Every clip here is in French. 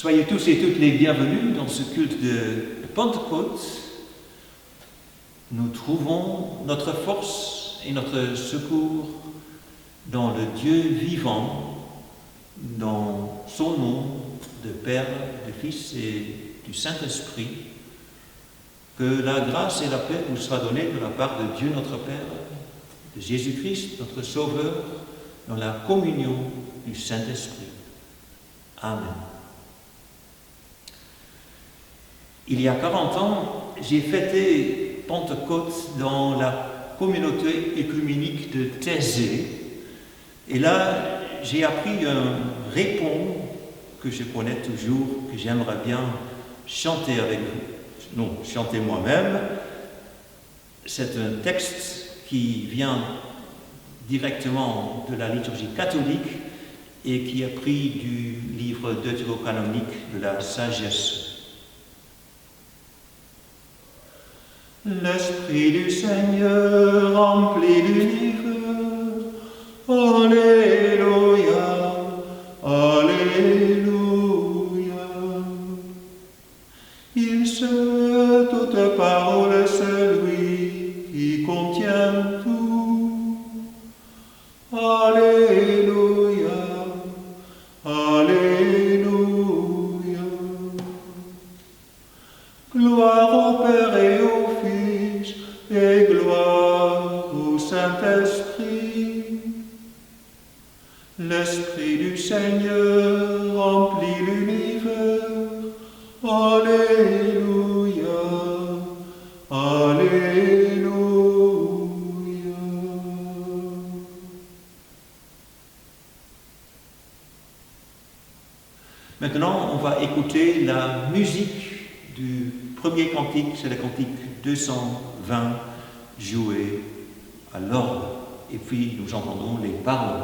Soyez tous et toutes les bienvenus dans ce culte de Pentecôte. Nous trouvons notre force et notre secours dans le Dieu vivant, dans son nom de Père, de Fils et du Saint-Esprit. Que la grâce et la paix vous soient données de la part de Dieu notre Père, de Jésus-Christ notre Sauveur, dans la communion du Saint-Esprit. Amen. Il y a 40 ans, j'ai fêté Pentecôte dans la communauté œcuménique de Thésée. Et là, j'ai appris un répon que je connais toujours, que j'aimerais bien chanter avec vous. Non, chanter moi-même. C'est un texte qui vient directement de la liturgie catholique et qui est pris du livre deutérocanonique de la sagesse. L'Esprit du Seigneur remplit l'univers. Alléluia, Alléluia. Il sait toute parole, celui qui contient tout. Alléluia, Alléluia. Gloire au Père et au Fils, et gloire au Saint-Esprit. L'Esprit du Seigneur remplit l'univers. Alléluia, Alléluia. Maintenant, on va écouter la musique du premier cantique, c'est le cantique 220, joué à l'orgue. Et puis nous entendons les paroles.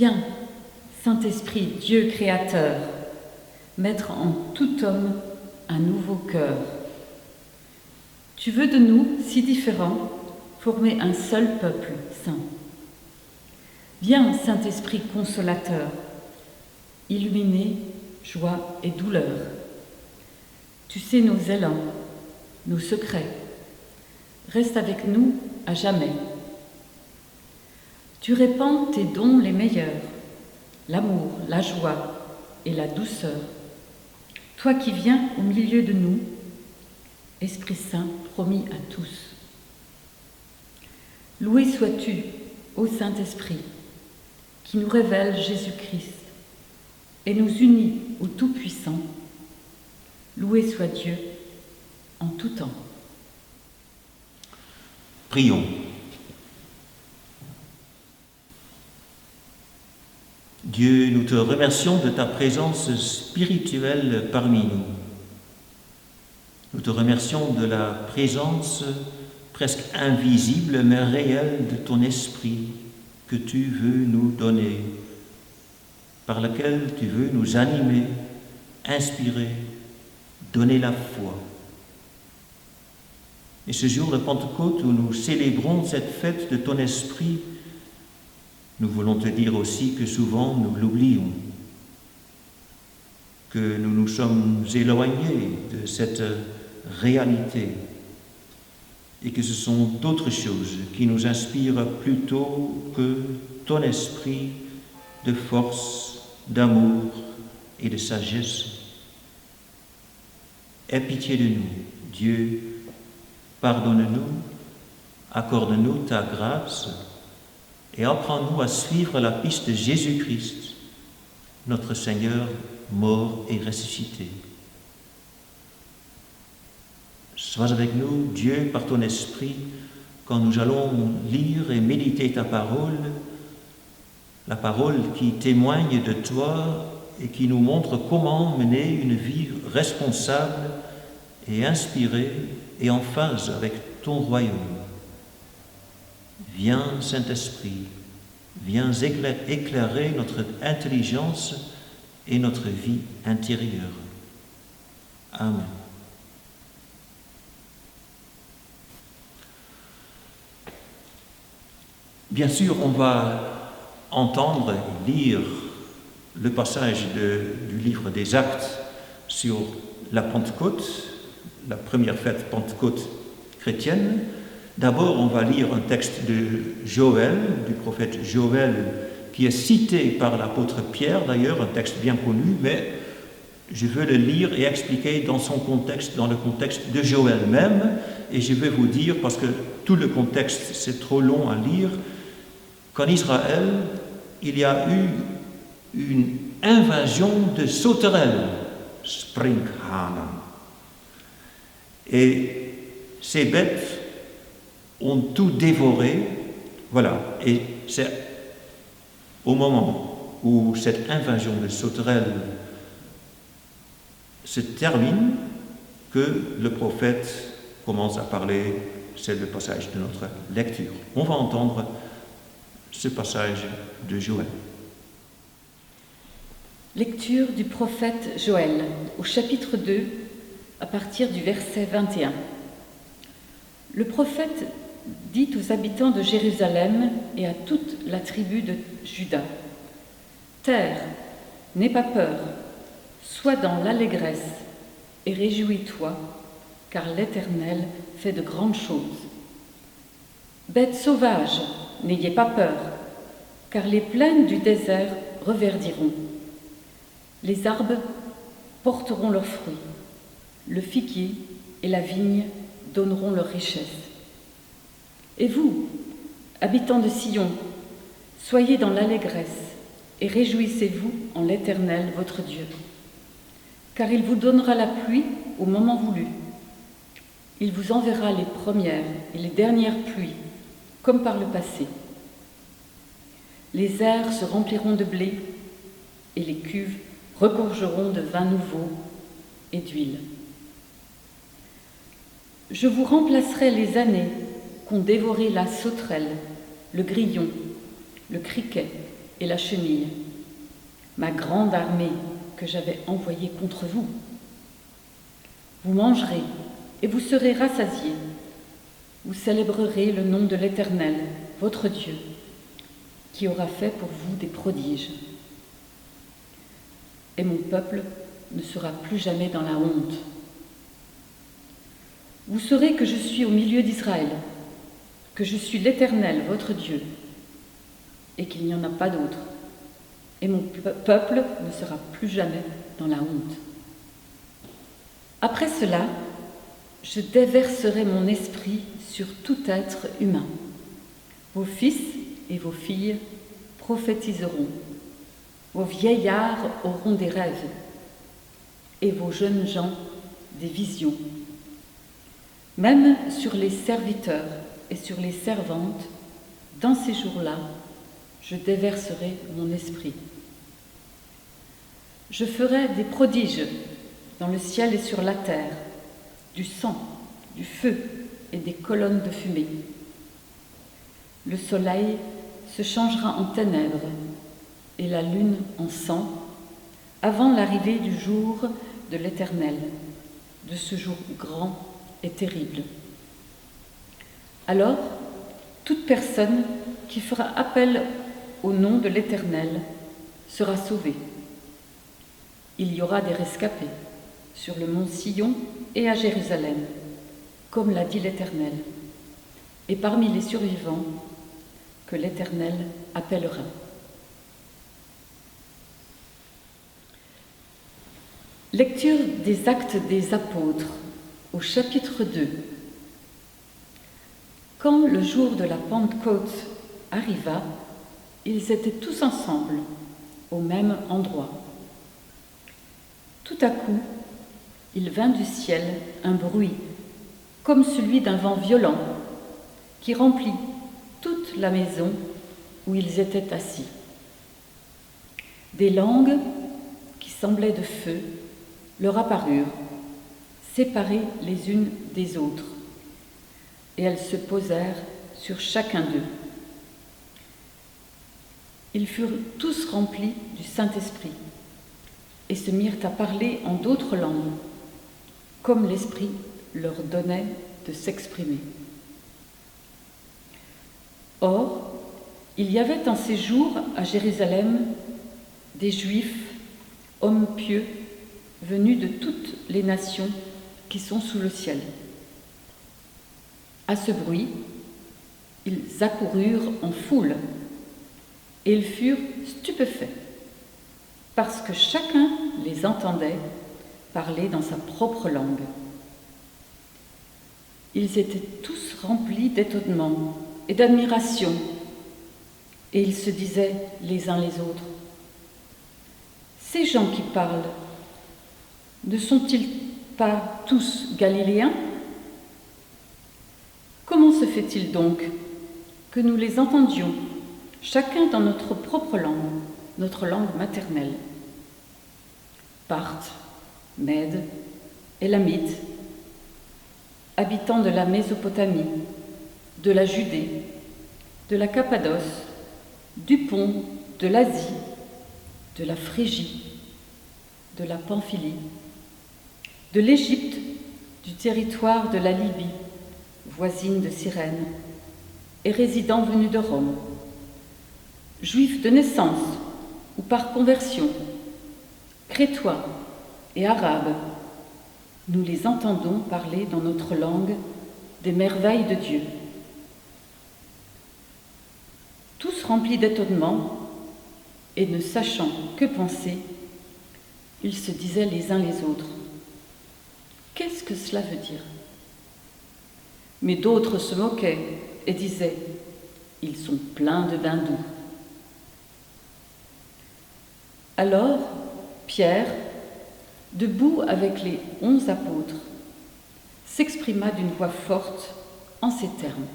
Viens, Saint-Esprit, Dieu créateur, mettre en tout homme un nouveau cœur. Tu veux de nous, si différents, former un seul peuple saint. Viens, Saint-Esprit consolateur, illuminer joie et douleur. Tu sais nos élans, nos secrets. Reste avec nous à jamais. Tu répands tes dons les meilleurs, l'amour, la joie et la douceur. Toi qui viens au milieu de nous, Esprit Saint promis à tous. Loué sois-tu, ô Saint-Esprit, qui nous révèle Jésus-Christ et nous unit au Tout-Puissant. Loué soit Dieu en tout temps. Prions. Dieu, nous te remercions de ta présence spirituelle parmi nous. Nous te remercions de la présence presque invisible mais réelle de ton esprit que tu veux nous donner, par laquelle tu veux nous animer, inspirer, donner la foi. Et ce jour de Pentecôte où nous célébrons cette fête de ton esprit, nous voulons te dire aussi que souvent nous l'oublions, que nous nous sommes éloignés de cette réalité et que ce sont d'autres choses qui nous inspirent plutôt que ton esprit de force, d'amour et de sagesse. Aie pitié de nous, Dieu, pardonne-nous, accorde-nous ta grâce et apprends-nous à suivre la piste de Jésus-Christ, notre Seigneur mort et ressuscité. Sois avec nous, Dieu, par ton esprit, quand nous allons lire et méditer ta parole, la parole qui témoigne de toi et qui nous montre comment mener une vie responsable et inspirée et en phase avec ton royaume. Viens, Saint-Esprit, viens éclairer notre intelligence et notre vie intérieure. Amen. Bien sûr, on va entendre et lire le passage du livre des Actes sur la Pentecôte, la première fête Pentecôte chrétienne. D'abord, on va lire un texte de Joël, du prophète Joël, qui est cité par l'apôtre Pierre, d'ailleurs, un texte bien connu, mais je veux le lire et expliquer dans son contexte, dans le contexte de Joël même, et je vais vous dire, parce que tout le contexte, c'est trop long à lire, qu'en Israël, il y a eu une invasion de sauterelles, Springhanen. Et ces bêtes ont tout dévoré, voilà. Et c'est au moment où cette invasion de sauterelles se termine que le prophète commence à parler, c'est le passage de notre lecture. On va entendre ce passage de Joël. Lecture du prophète Joël, au chapitre 2, à partir du verset 21. Le prophète dit aux habitants de Jérusalem et à toute la tribu de Juda : Terre, n'aie pas peur, sois dans l'allégresse et réjouis-toi, car l'Éternel fait de grandes choses. Bêtes sauvages, n'ayez pas peur, car les plaines du désert reverdiront. Les arbres porteront leurs fruits, le figuier et la vigne donneront leur richesse. Et vous, habitants de Sion, soyez dans l'allégresse et réjouissez-vous en l'Éternel votre Dieu, car il vous donnera la pluie au moment voulu. Il vous enverra les premières et les dernières pluies, comme par le passé. Les airs se rempliront de blé et les cuves regorgeront de vin nouveau et d'huile. Je vous remplacerai les années qu'ont dévoré la sauterelle, le grillon, le criquet et la chenille, ma grande armée que j'avais envoyée contre vous. Vous mangerez et vous serez rassasiés. Vous célébrerez le nom de l'Éternel, votre Dieu, qui aura fait pour vous des prodiges. Et mon peuple ne sera plus jamais dans la honte. Vous saurez que je suis au milieu d'Israël, que je suis l'Éternel, votre Dieu, et qu'il n'y en a pas d'autre. Et mon peuple ne sera plus jamais dans la honte. Après cela, je déverserai mon esprit sur tout être humain. Vos fils et vos filles prophétiseront. Vos vieillards auront des rêves et vos jeunes gens des visions. Même sur les serviteurs et sur les servantes, dans ces jours-là, je déverserai mon esprit. Je ferai des prodiges dans le ciel et sur la terre, du sang, du feu et des colonnes de fumée. Le soleil se changera en ténèbres et la lune en sang avant l'arrivée du jour de l'Éternel, de ce jour grand et terrible. Alors, toute personne qui fera appel au nom de l'Éternel sera sauvée. Il y aura des rescapés sur le mont Sion et à Jérusalem, comme l'a dit l'Éternel, et parmi les survivants que l'Éternel appellera. Lecture des Actes des Apôtres, au chapitre 2. Quand le jour de la Pentecôte arriva, ils étaient tous ensemble, au même endroit. Tout à coup, il vint du ciel un bruit, comme celui d'un vent violent, qui remplit toute la maison où ils étaient assis. Des langues qui semblaient de feu leur apparurent, séparées les unes des autres, et elles se posèrent sur chacun d'eux. Ils furent tous remplis du Saint-Esprit et se mirent à parler en d'autres langues, comme l'Esprit leur donnait de s'exprimer. Or, il y avait en ces jours à Jérusalem des Juifs, hommes pieux, venus de toutes les nations qui sont sous le ciel. À ce bruit, ils accoururent en foule et ils furent stupéfaits, parce que chacun les entendait parler dans sa propre langue. Ils étaient tous remplis d'étonnement et d'admiration, et ils se disaient les uns les autres: ces gens qui parlent, ne sont-ils pas tous galiléens? Comment se fait-il donc que nous les entendions, chacun dans notre propre langue, notre langue maternelle? Parthes, Mèdes, Élamites, habitants de la Mésopotamie, de la Judée, de la Cappadoce, du Pont, de l'Asie, de la Phrygie, de la Pamphylie, de l'Égypte, du territoire de la Libye, voisine de Cyrène, et résidents venus de Rome, juifs de naissance ou par conversion, crétois et arabes, nous les entendons parler dans notre langue des merveilles de Dieu. Tous remplis d'étonnement et ne sachant que penser, ils se disaient les uns les autres: qu'est-ce que cela veut dire? Mais d'autres se moquaient et disaient: ils sont pleins de vin doux. Alors Pierre, debout avec les 11 apôtres, s'exprima d'une voix forte en ces termes: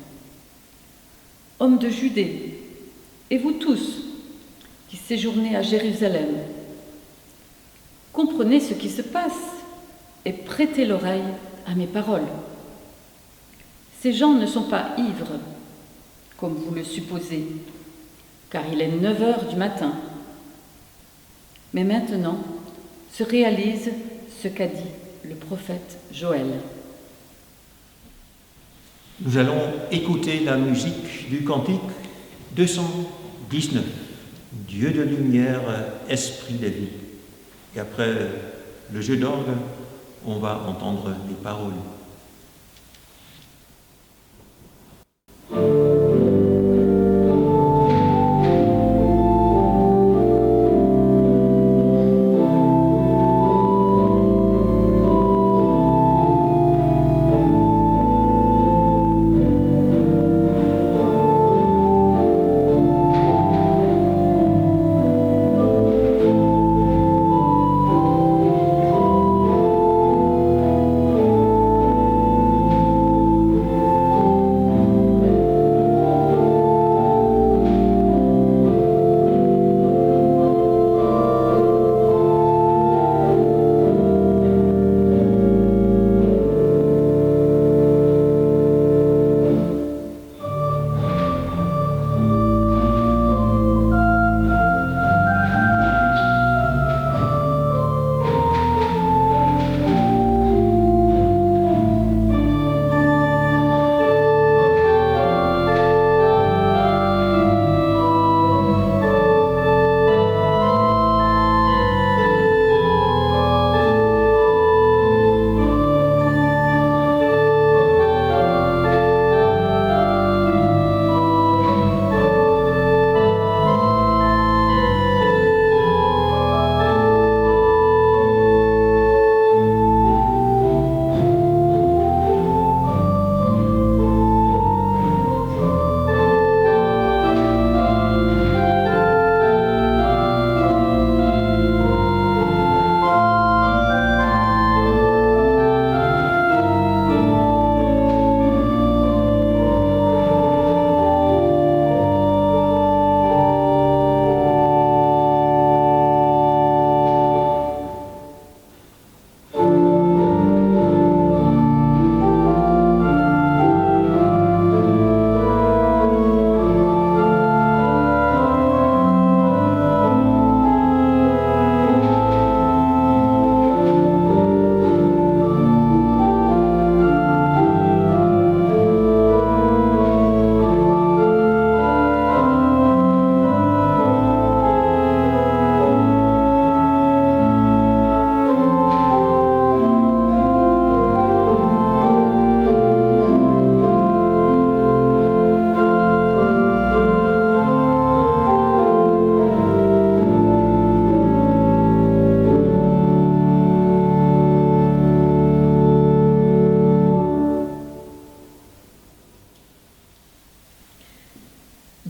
hommes de Judée, et vous tous qui séjournez à Jérusalem, comprenez ce qui se passe et prêtez l'oreille à mes paroles. Ces gens ne sont pas ivres, comme vous le supposez, car il est 9 heures du matin. Mais maintenant se réalise ce qu'a dit le prophète Joël. Nous allons écouter la musique du cantique 219, Dieu de lumière, esprit de vie. Et après le jeu d'orgue, on va entendre les paroles.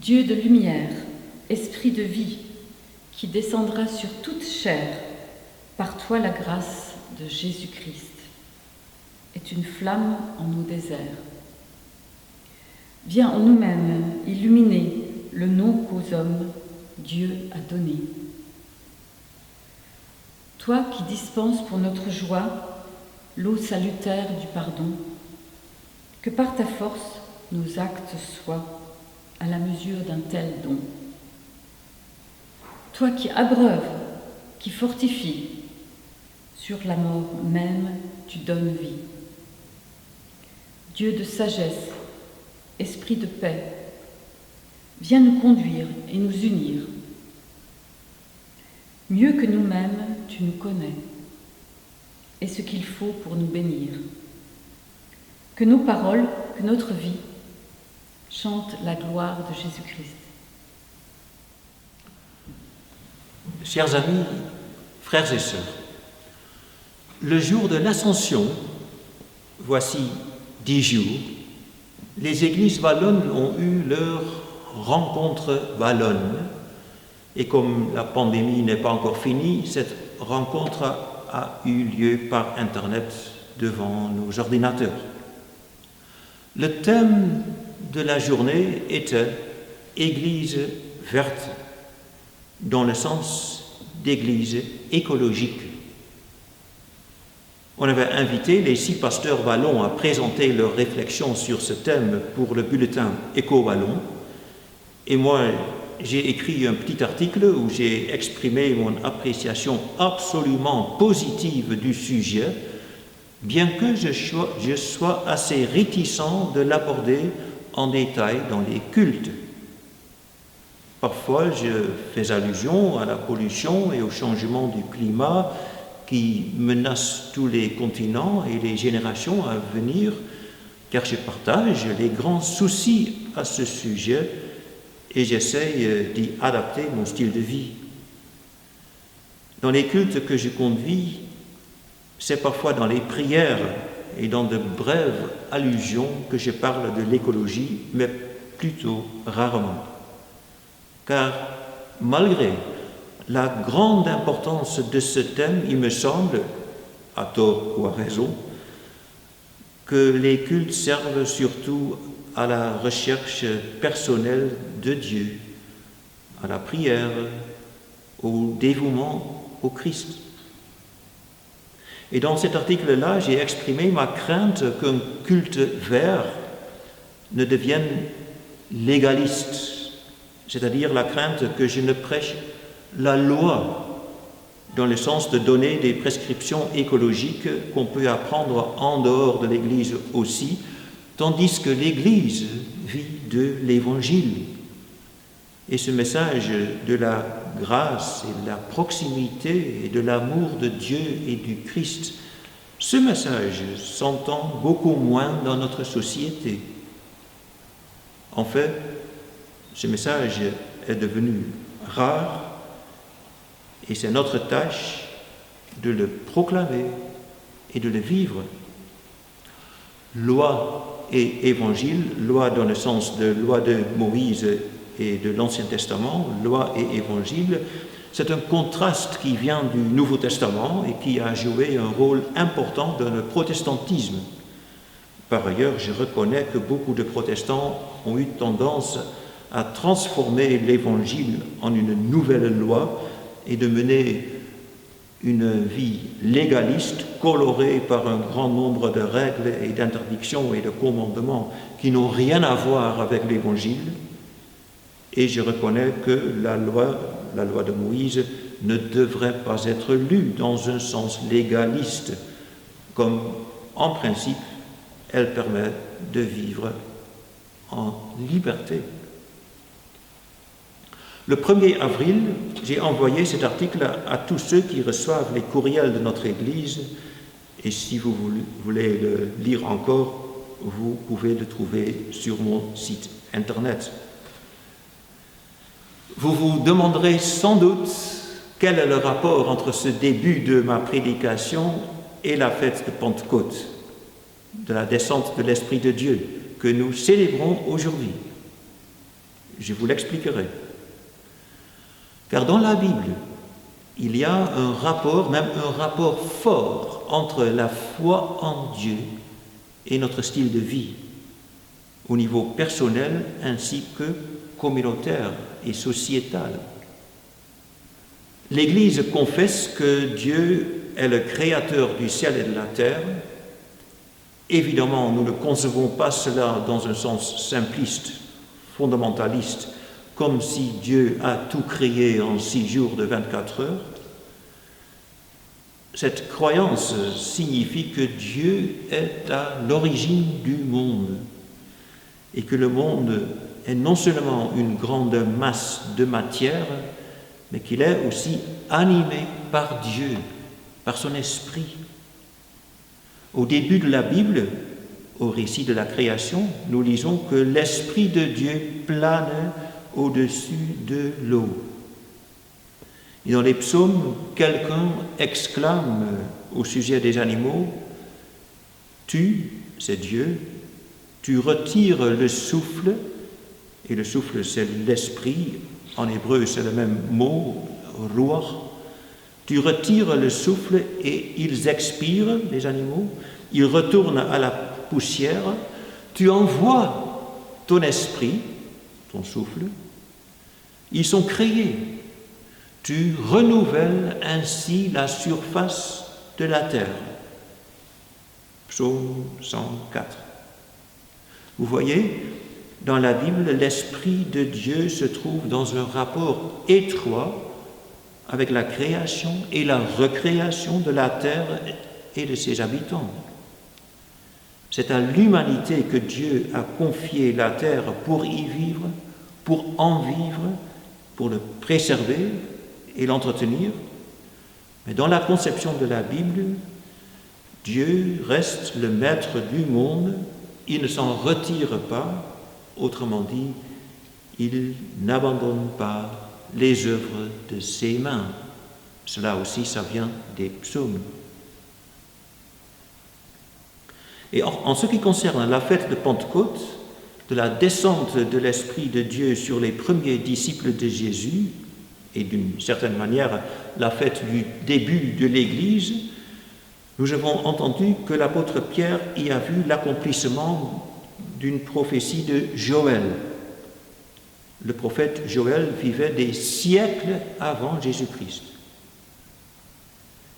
Dieu de lumière, esprit de vie, qui descendra sur toute chair, par toi la grâce de Jésus-Christ, est une flamme en nos déserts. Viens en nous-mêmes illuminer le nom qu'aux hommes Dieu a donné. Toi qui dispenses pour notre joie l'eau salutaire du pardon, que par ta force nos actes soient à la mesure d'un tel don. Toi qui abreuves, qui fortifies, sur la mort même tu donnes vie. Dieu de sagesse, esprit de paix, viens nous conduire et nous unir. Mieux que nous-mêmes, tu nous connais, et ce qu'il faut pour nous bénir. Que nos paroles, que notre vie, chantent la gloire de Jésus-Christ. Chers amis, frères et sœurs, le jour de l'Ascension, voici 10 jours, les églises wallonnes ont eu leur rencontre wallonne. Et comme la pandémie n'est pas encore finie, cette rencontre a eu lieu par Internet devant nos ordinateurs. Le thème de la journée était « Église verte », dans le sens d'église écologique. On avait invité les 6 pasteurs wallons à présenter leurs réflexions sur ce thème pour le bulletin Éco-Wallon. Et moi, j'ai écrit un petit article où j'ai exprimé mon appréciation absolument positive du sujet, bien que je sois assez réticent de l'aborder en détail dans les cultes. Parfois, je fais allusion à la pollution et au changement du climat qui menacent tous les continents et les générations à venir, car je partage les grands soucis à ce sujet et j'essaye d'y adapter mon style de vie. Dans les cultes que je conduis, c'est parfois dans les prières et dans de brèves allusions que je parle de l'écologie, mais plutôt rarement. Car malgré la grande importance de ce thème, il me semble, à tort ou à raison, que les cultes servent surtout à la recherche personnelle de Dieu, à la prière, au dévouement au Christ. Et dans cet article-là, j'ai exprimé ma crainte qu'un culte vert ne devienne légaliste, c'est-à-dire la crainte que je ne prêche la loi dans le sens de donner des prescriptions écologiques qu'on peut apprendre en dehors de l'Église aussi, tandis que l'Église vit de l'Évangile. Et ce message de la grâce et de la proximité et de l'amour de Dieu et du Christ, ce message s'entend beaucoup moins dans notre société. En fait, ce message est devenu rare et c'est notre tâche de le proclamer et de le vivre. Loi et évangile, loi dans le sens de loi de Moïse et de l'Ancien Testament, loi et évangile, c'est un contraste qui vient du Nouveau Testament et qui a joué un rôle important dans le protestantisme. Par ailleurs, je reconnais que beaucoup de protestants ont eu tendance à transformer l'évangile en une nouvelle loi et de mener une vie légaliste colorée par un grand nombre de règles et d'interdictions et de commandements qui n'ont rien à voir avec l'évangile. Et je reconnais que la loi de Moïse ne devrait pas être lue dans un sens légaliste, comme en principe elle permet de vivre en liberté. Le 1er avril, j'ai envoyé cet article à tous ceux qui reçoivent les courriels de notre Église, et si vous voulez le lire encore, vous pouvez le trouver sur mon site internet. Vous vous demanderez sans doute quel est le rapport entre ce début de ma prédication et la fête de Pentecôte, de la descente de l'Esprit de Dieu que nous célébrons aujourd'hui. Je vous l'expliquerai. Car dans la Bible, il y a un rapport, même un rapport fort entre la foi en Dieu et notre style de vie, au niveau personnel ainsi que communautaire et sociétal. L'Église confesse que Dieu est le créateur du ciel et de la terre. Évidemment, nous ne concevons pas cela dans un sens simpliste, fondamentaliste, comme si Dieu a tout créé en 6 jours de 24 heures. Cette croyance signifie que Dieu est à l'origine du monde et que le monde est non seulement une grande masse de matière, mais qu'il est aussi animé par Dieu, par son esprit. Au début de la Bible, au récit de la création, nous lisons que l'Esprit de Dieu plane au-dessus de l'eau. Et dans les psaumes, quelqu'un exclame au sujet des animaux, « Tu, c'est Dieu, tu retires le souffle », et le souffle c'est l'esprit, en hébreu c'est le même mot, « ruach », tu retires le souffle et ils expirent, les animaux, ils retournent à la poussière, tu envoies ton esprit, ton souffle, ils sont créés. Tu renouvelles ainsi la surface de la terre. Psaume 104. Vous voyez, dans la Bible, l'Esprit de Dieu se trouve dans un rapport étroit avec la création et la recréation de la terre et de ses habitants. C'est à l'humanité que Dieu a confié la terre pour y vivre, pour en vivre, pour le préserver et l'entretenir. Mais dans la conception de la Bible, Dieu reste le maître du monde, il ne s'en retire pas, autrement dit, il n'abandonne pas les œuvres de ses mains. Cela aussi, ça vient des psaumes. Et en ce qui concerne la fête de Pentecôte, de la descente de l'Esprit de Dieu sur les premiers disciples de Jésus, et d'une certaine manière la fête du début de l'Église, nous avons entendu que l'apôtre Pierre y a vu l'accomplissement d'une prophétie de Joël. Le prophète Joël vivait des siècles avant Jésus-Christ.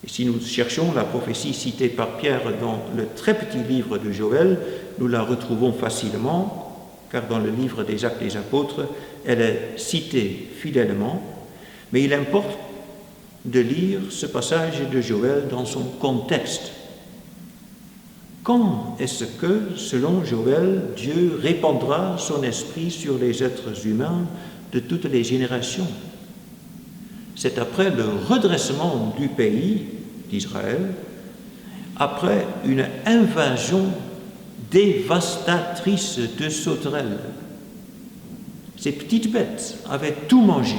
Et si nous cherchons la prophétie citée par Pierre dans le très petit livre de Joël, nous la retrouvons facilement, car dans le livre des Actes des Apôtres, elle est citée fidèlement, mais il importe de lire ce passage de Joël dans son contexte. Quand est-ce que, selon Joël, Dieu répandra son esprit sur les êtres humains de toutes les générations? C'est après le redressement du pays d'Israël, après une invasion dévastatrice de sauterelles. Ces petites bêtes avaient tout mangé,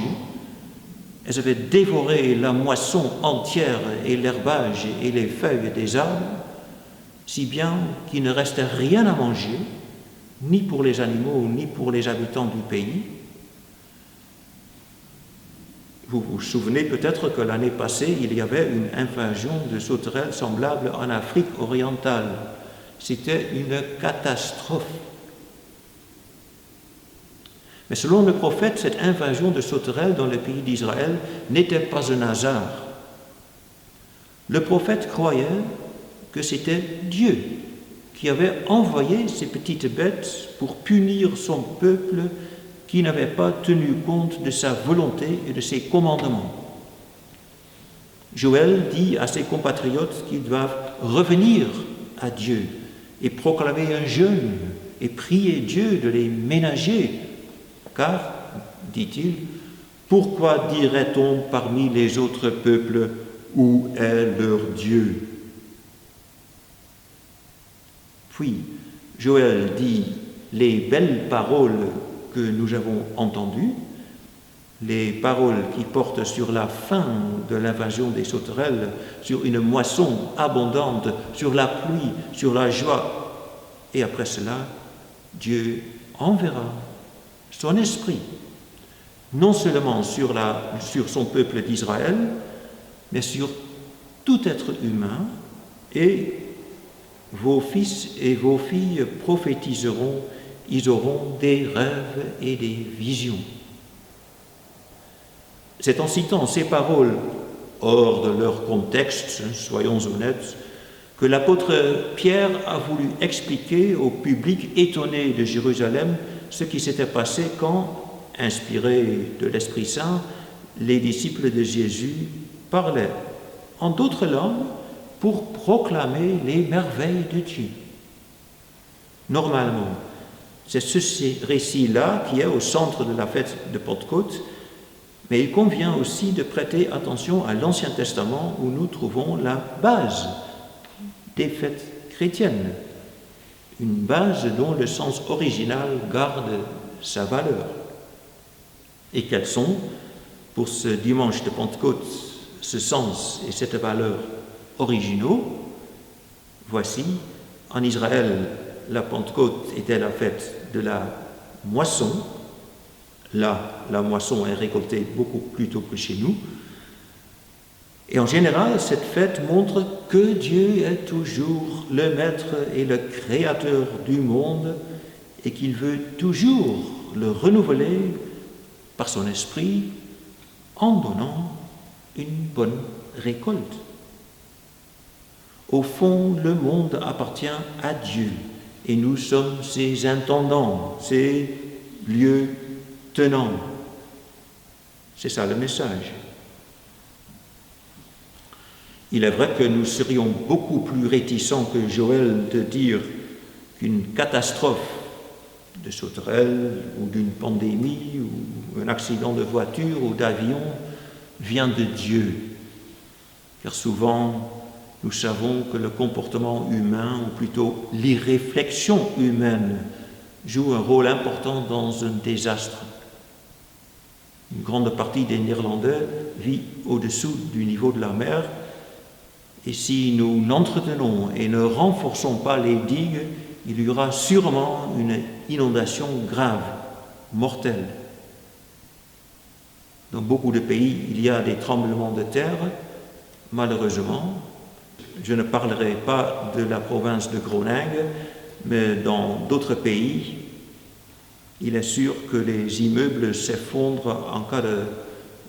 elles avaient dévoré la moisson entière et l'herbage et les feuilles des arbres, si bien qu'il ne restait rien à manger, ni pour les animaux, ni pour les habitants du pays. Vous vous souvenez peut-être que l'année passée, il y avait une invasion de sauterelles semblable en Afrique orientale. C'était une catastrophe. Mais selon le prophète, cette invasion de sauterelles dans le pays d'Israël n'était pas un hasard. Le prophète croyait que c'était Dieu qui avait envoyé ces petites bêtes pour punir son peuple qui n'avait pas tenu compte de sa volonté et de ses commandements. Joël dit à ses compatriotes qu'ils doivent revenir à Dieu et proclamer un jeûne et prier Dieu de les ménager, car, dit-il, pourquoi dirait-on parmi les autres peuples où est leur Dieu? Puis, Joël dit les belles paroles que nous avons entendues, les paroles qui portent sur la fin de l'invasion des sauterelles, sur une moisson abondante, sur la pluie, sur la joie. Et après cela, Dieu enverra son esprit, non seulement sur son peuple d'Israël, mais sur tout être humain, et vos fils et vos filles prophétiseront, ils auront des rêves et des visions. C'est en citant ces paroles hors de leur contexte, soyons honnêtes, que l'apôtre Pierre a voulu expliquer au public étonné de Jérusalem ce qui s'était passé quand, inspirés de l'Esprit Saint, les disciples de Jésus parlaient en d'autres langues pour proclamer les merveilles de Dieu. Normalement, c'est ce récit-là qui est au centre de la fête de Pentecôte, mais il convient aussi de prêter attention à l'Ancien Testament où nous trouvons la base des fêtes chrétiennes, une base dont le sens original garde sa valeur. Et quels sont, pour ce dimanche de Pentecôte, ce sens et cette valeur originaux? Voici, en Israël, la Pentecôte était la fête de la moisson. Là, la moisson est récoltée beaucoup plus tôt que chez nous. Et en général, cette fête montre que Dieu est toujours le maître et le créateur du monde et qu'il veut toujours le renouveler par son esprit en donnant une bonne récolte. Au fond, le monde appartient à Dieu et nous sommes ses intendants, ses lieutenants. C'est ça le message. Il est vrai que nous serions beaucoup plus réticents que Joël de dire qu'une catastrophe de sauterelle ou d'une pandémie ou un accident de voiture ou d'avion vient de Dieu. Car souvent, nous savons que le comportement humain, ou plutôt l'irréflexion humaine, joue un rôle important dans un désastre. Une grande partie des Néerlandais vit au-dessous du niveau de la mer, et si nous n'entretenons et ne renforçons pas les digues, il y aura sûrement une inondation grave, mortelle. Dans beaucoup de pays, il y a des tremblements de terre, malheureusement. Je ne parlerai pas de la province de Groningue, mais dans d'autres pays, il est sûr que les immeubles s'effondrent en cas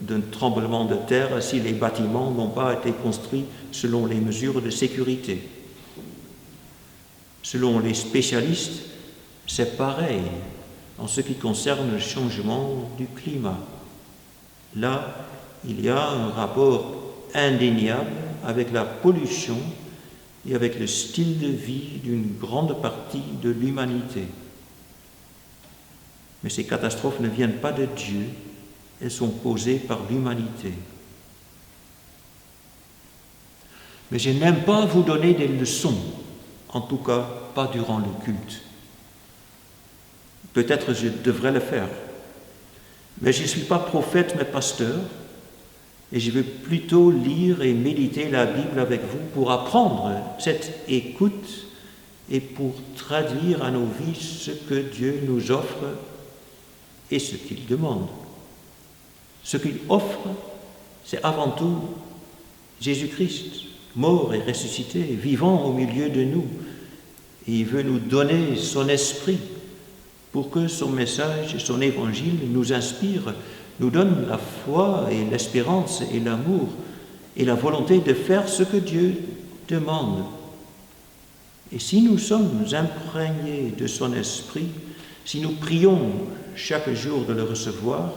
d'un tremblement de terre si les bâtiments n'ont pas été construits selon les mesures de sécurité. Selon les spécialistes, c'est pareil en ce qui concerne le changement du climat. Là, il y a un rapport indéniable avec la pollution et avec le style de vie d'une grande partie de l'humanité. Mais ces catastrophes ne viennent pas de Dieu, elles sont causées par l'humanité. Mais je n'aime pas vous donner des leçons, en tout cas pas durant le culte. Peut-être je devrais le faire, mais je ne suis pas prophète mais pasteur, et je veux plutôt lire et méditer la Bible avec vous pour apprendre cette écoute et pour traduire à nos vies ce que Dieu nous offre et ce qu'il demande. Ce qu'il offre, c'est avant tout Jésus-Christ, mort et ressuscité, vivant au milieu de nous. Et il veut nous donner son esprit pour que son message, son évangile nous inspire, nous donne la foi et l'espérance et l'amour et la volonté de faire ce que Dieu demande. Et si nous sommes imprégnés de son esprit, si nous prions chaque jour de le recevoir,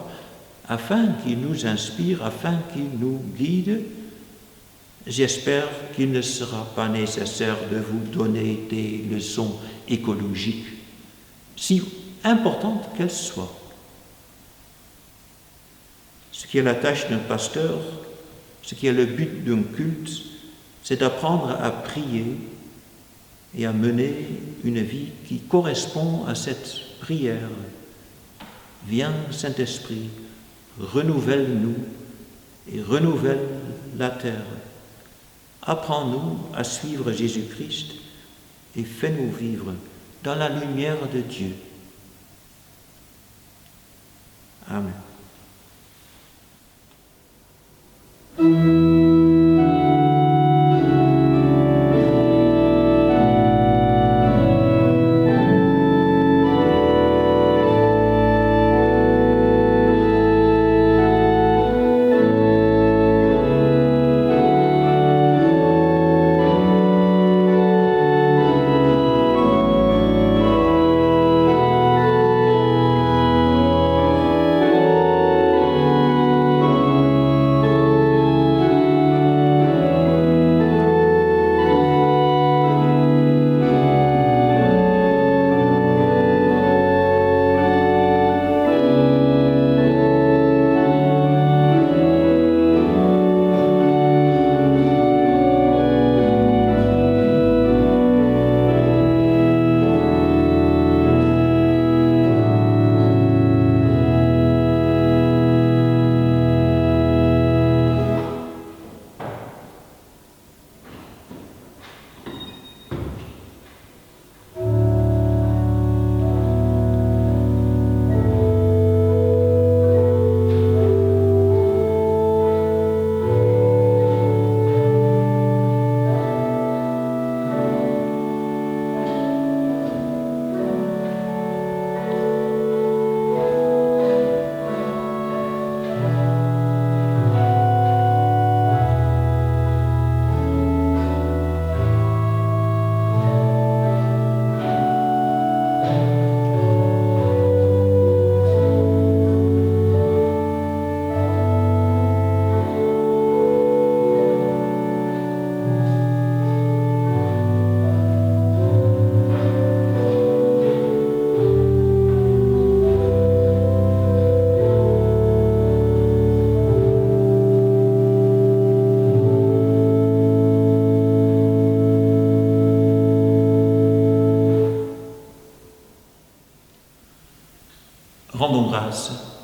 afin qu'il nous inspire, afin qu'il nous guide, j'espère qu'il ne sera pas nécessaire de vous donner des leçons écologiques, si importantes qu'elles soient. Ce qui est la tâche d'un pasteur, ce qui est le but d'un culte, c'est d'apprendre à prier et à mener une vie qui correspond à cette prière. Viens, Saint-Esprit, renouvelle-nous et renouvelle la terre. Apprends-nous à suivre Jésus-Christ et fais-nous vivre dans la lumière de Dieu. Amen.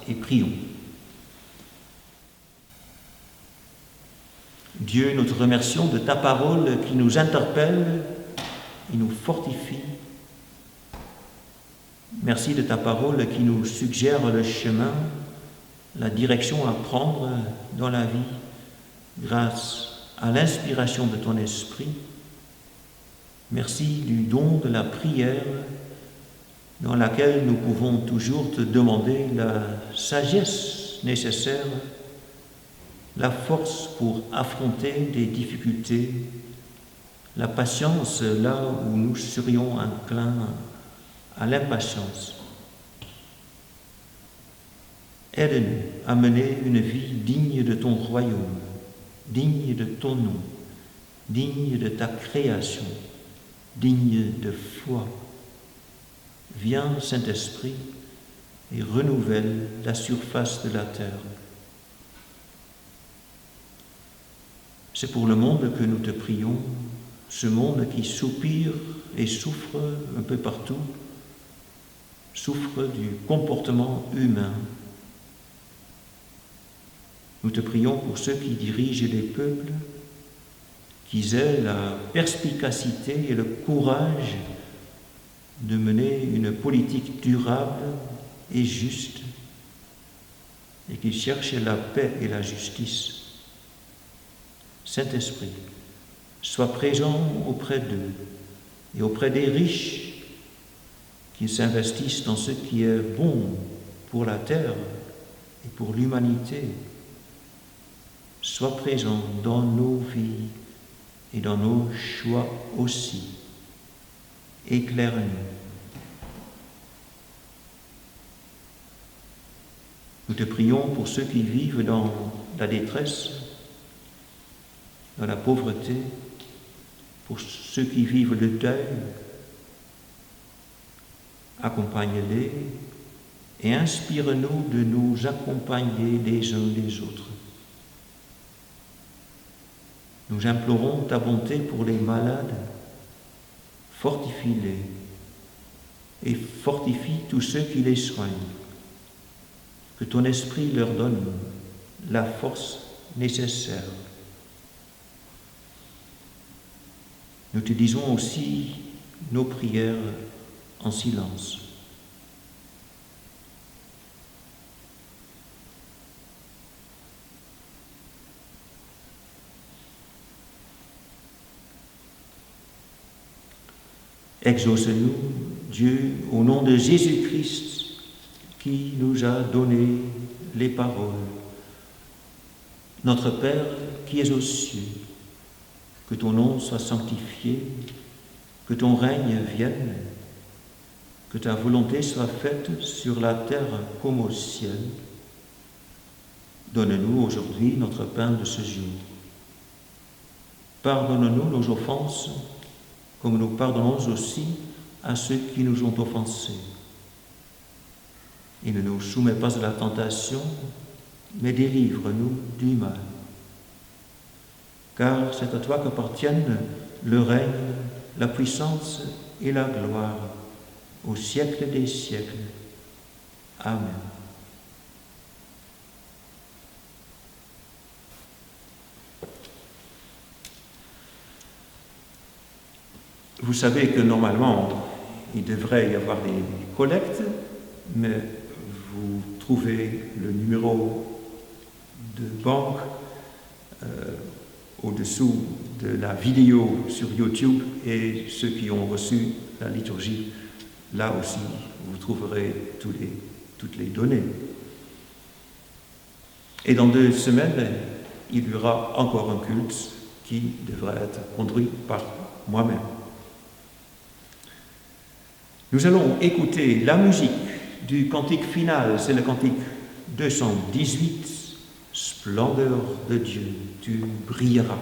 et prions. Dieu, nous te remercions de ta parole qui nous interpelle et nous fortifie. Merci de ta parole qui nous suggère le chemin, la direction à prendre dans la vie grâce à l'inspiration de ton esprit. Merci du don de la prière dans laquelle nous pouvons toujours te demander la sagesse nécessaire, la force pour affronter des difficultés, la patience là où nous serions inclins à l'impatience. Aide-nous à mener une vie digne de ton royaume, digne de ton nom, digne de ta création, digne de foi. Viens, Saint-Esprit, et renouvelle la surface de la terre. C'est pour le monde que nous te prions, ce monde qui soupire et souffre un peu partout, souffre du comportement humain. Nous te prions pour ceux qui dirigent les peuples, qu'ils aient la perspicacité et le courage de mener une politique durable et juste, et qu'ils cherchent la paix et la justice. Saint-Esprit, sois présent auprès d'eux et auprès des riches, qu'ils s'investissent dans ce qui est bon pour la terre et pour l'humanité. Sois présent dans nos vies et dans nos choix aussi. Éclaire-nous. Nous te prions pour ceux qui vivent dans la détresse, dans la pauvreté, pour ceux qui vivent le deuil. Accompagne-les et inspire-nous de nous accompagner les uns les autres. Nous implorons ta bonté pour les malades. Fortifie-les et fortifie tous ceux qui les soignent. Que ton esprit leur donne la force nécessaire. Nous te disons aussi nos prières en silence. Exauce-nous, Dieu, au nom de Jésus-Christ, qui nous a donné les paroles. Notre Père qui es aux cieux, que ton nom soit sanctifié, que ton règne vienne, que ta volonté soit faite sur la terre comme au ciel. Donne-nous aujourd'hui notre pain de ce jour. Pardonne-nous nos offenses, comme nous pardonnons aussi à ceux qui nous ont offensés. Et ne nous soumets pas à la tentation, mais délivre-nous du mal. Car c'est à toi qu'appartiennent le règne, la puissance et la gloire, au siècle des siècles. Amen. Vous savez que normalement, il devrait y avoir des collectes, mais vous trouvez le numéro de banque au-dessous de la vidéo sur YouTube, et ceux qui ont reçu la liturgie, là aussi, vous trouverez toutes les données. Et dans 2 semaines, il y aura encore un culte qui devrait être conduit par moi-même. Nous allons écouter la musique du cantique final, c'est le cantique 218, Splendeur de Dieu, tu brilleras.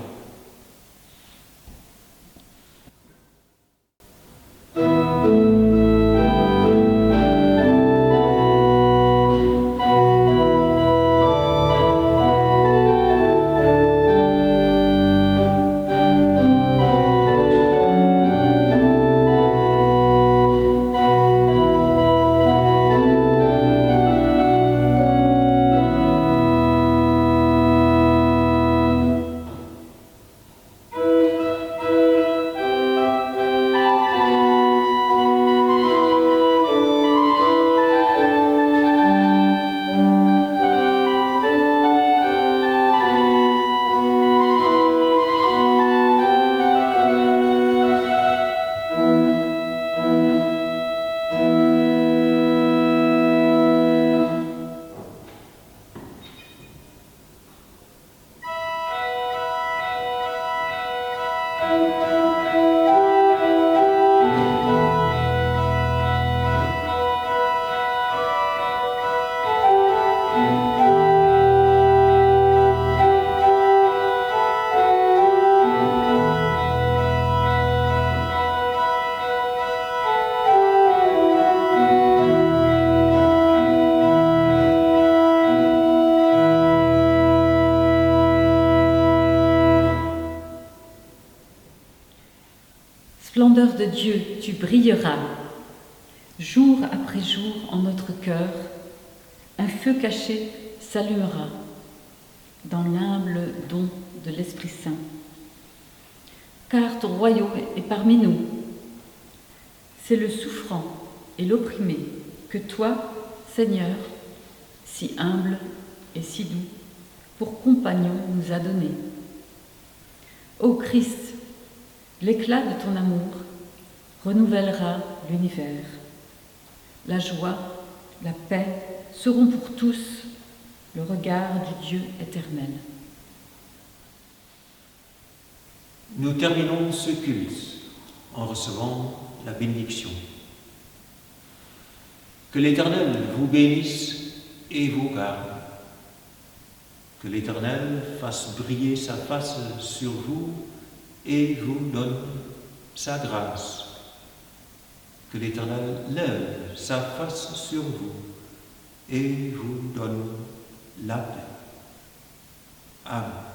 splendeur de Dieu, tu brilleras. Jour après jour en notre cœur, un feu caché s'allumera dans l'humble don de l'Esprit Saint. Car ton royaume est parmi nous. C'est le souffrant et l'opprimé que toi, Seigneur, si humble et si doux, pour compagnon nous a donné. Ô Christ, l'éclat de ton amour renouvellera l'univers. La joie, la paix seront pour tous le regard du Dieu éternel. Nous terminons ce culte en recevant la bénédiction. Que l'Éternel vous bénisse et vous garde. Que l'Éternel fasse briller sa face sur vous et vous donne sa grâce. Que l'Éternel lève sa face sur vous et vous donne la paix. Amen.